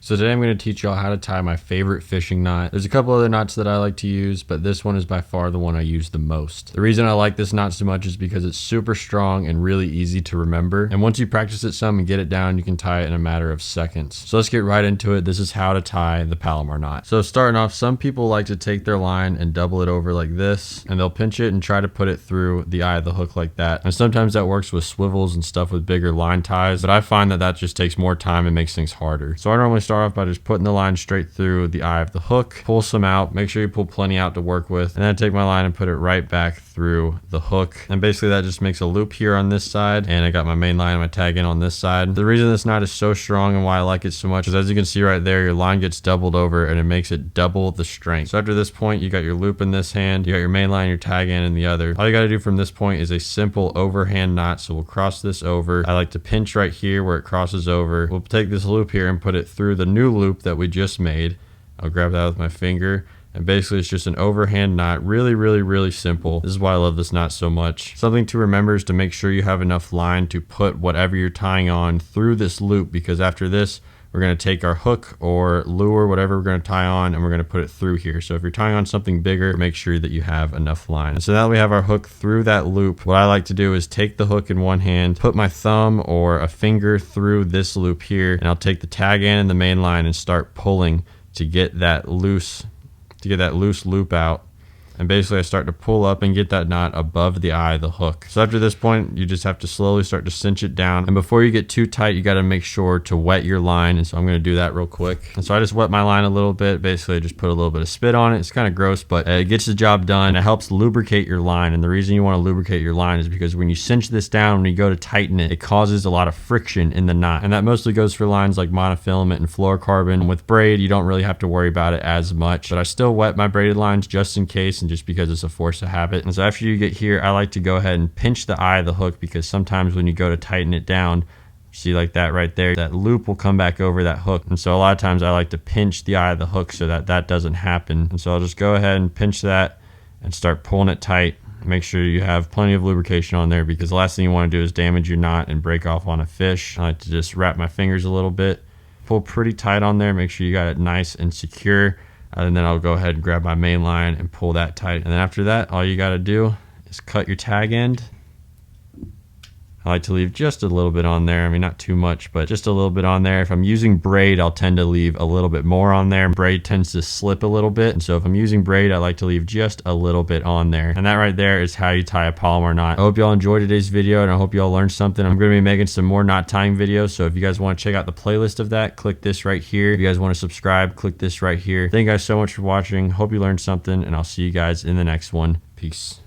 So today I'm going to teach y'all how to tie my favorite fishing knot. There's a couple other knots that I like to use, but this one is by far the one I use the most. The reason I like this knot so much is because it's super strong and really easy to remember. And once you practice it some and get it down, you can tie it in a matter of seconds. So let's get right into it. This is how to tie the Palomar knot. So starting off, some people like to take their line and double it over like this, and they'll pinch it and try to put it through the eye of the hook like that. And sometimes that works with swivels and stuff with bigger line ties, but I find that that just takes more time and makes things harder. So I normally start off by just putting the line straight through the eye of the hook, pull some out, make sure you pull plenty out to work with, and then I take my line and put it right back through the hook. And basically that just makes a loop here on this side, and I got my main line and my tag in on this side. The reason this knot is so strong and why I like it so much is, as you can see right there, your line gets doubled over and it makes it double the strength. So after this point, you got your loop in this hand, you got your main line, your tag in the other. All you got to do from this point is a simple overhand knot. So we'll cross this over. I like to pinch right here where it crosses over. We'll take this loop here and put it through the new loop that we just made. I'll grab that with my finger, and basically it's just an overhand knot. Really simple. This is why I love this knot so much. Something to remember is to make sure you have enough line to put whatever you're tying on through this loop, because after this we're going to take our hook or lure, whatever we're going to tie on, and we're going to put it through here. So if you're tying on something bigger, make sure that you have enough line. And so now that we have our hook through that loop, what I like to do is take the hook in one hand, put my thumb or a finger through this loop here, and I'll take the tag in and the main line and start pulling to get that loose loop out. And basically I start to pull up and get that knot above the eye of the hook. So after this point, you just have to slowly start to cinch it down. And before you get too tight, you got to make sure to wet your line. And so I'm going to do that real quick. And so I just wet my line a little bit. Basically I just put a little bit of spit on it. It's kind of gross, but it gets the job done. It helps lubricate your line. And the reason you want to lubricate your line is because when you cinch this down, when you go to tighten it, it causes a lot of friction in the knot. And that mostly goes for lines like monofilament and fluorocarbon. With braid, you don't really have to worry about it as much, but I still wet my braided lines just in case, and just because it's a force of habit. And so after you get here, I like to go ahead and pinch the eye of the hook, because sometimes when you go to tighten it down, see like that right there, that loop will come back over that hook. And so a lot of times I like to pinch the eye of the hook so that that doesn't happen. And so I'll just go ahead and pinch that and start pulling it tight. Make sure you have plenty of lubrication on there, because the last thing you want to do is damage your knot and break off on a fish. I like to just wrap my fingers a little bit, pull pretty tight on there, make sure you got it nice and secure. And then I'll go ahead and grab my main line and pull that tight. And then after that, all you got to do is cut your tag end. I like to leave just a little bit on there. I mean, not too much, but just a little bit on there. If I'm using braid, I'll tend to leave a little bit more on there. Braid tends to slip a little bit. And so if I'm using braid, I like to leave just a little bit on there. And that right there is how you tie a Palomar knot. I hope y'all enjoyed today's video, and I hope y'all learned something. I'm going to be making some more knot tying videos. So if you guys want to check out the playlist of that, click this right here. If you guys want to subscribe, click this right here. Thank you guys so much for watching. Hope you learned something, and I'll see you guys in the next one. Peace.